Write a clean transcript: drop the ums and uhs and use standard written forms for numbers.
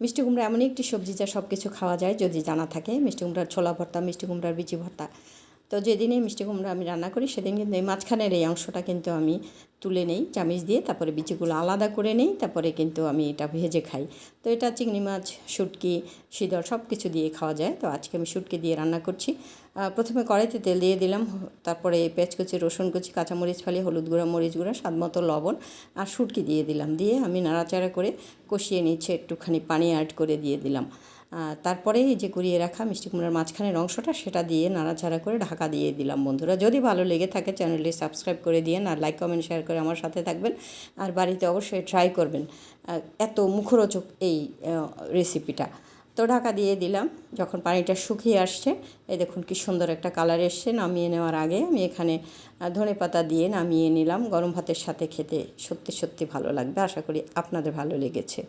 মিষ্টি কুমড়া এমনই একটি সবজি যা সব কিছু খাওয়া যায় যদি জানা থাকে। মিষ্টি কুমড়ার ছোলা ভর্তা, মিষ্টি কুমড়ার বিচি ভর্তা। তো যেদিনই মিষ্টি কুমড়া আমি রান্না করি সেদিন কিন্তু এই মাঝখানের এই অংশটা কিন্তু আমি তুলে নেই চামিচ দিয়ে, তারপরে বিচিগুলো আলাদা করে নেই, তারপরে কিন্তু আমি এটা ভেজে খাই। তো এটা চিংড়ি মাছ, শুটকি, শীতল সব কিছু দিয়ে খাওয়া যায়। তো আজকে আমি শুটকি দিয়ে রান্না করছি। প্রথমে কড়াইতে তেল দিয়ে দিলাম, তারপরে পেঁয়াজ কুচি, রসুন কুচি, কাঁচামরিচ ফালি, হলুদ গুঁড়া, মরিচ গুঁড়া, স্বাদ মতো লবণ আর শুটকি দিয়ে দিলাম। দিয়ে আমি নাড়াচাড়া করে কষিয়ে নিচ্ছে, একটুখানি পানি অ্যাড করে দিয়ে দিলাম। তারপরে এই যে কুড়িয়ে রাখা মিষ্টি কুমড়ার মাঝখানের অংশটা সেটা দিয়ে নাড়াচাড়া করে ঢাকা দিয়ে দিলাম। বন্ধুরা, যদি ভালো লেগে থাকে চ্যানেলটি সাবস্ক্রাইব করে দিয়েন, আর লাইক কমেন্ট শেয়ার করে আমার সাথে থাকবেন, আর বাড়িতে অবশ্যই ট্রাই করবেন। এত মুখরোচক এই রেসিপিটা। তো ঢাকা দিয়ে দিলাম। যখন পানিটা শুকিয়ে আসছে, এই দেখুন কি সুন্দর একটা কালার এসছে। নামিয়ে নেওয়ার আগে আমি এখানে ধনেপাতা দিয়ে নামিয়ে নিলাম। গরম ভাতের সাথে খেতে সত্যি সত্যি ভালো লাগবে। আশা করি আপনাদের ভালো লেগেছে।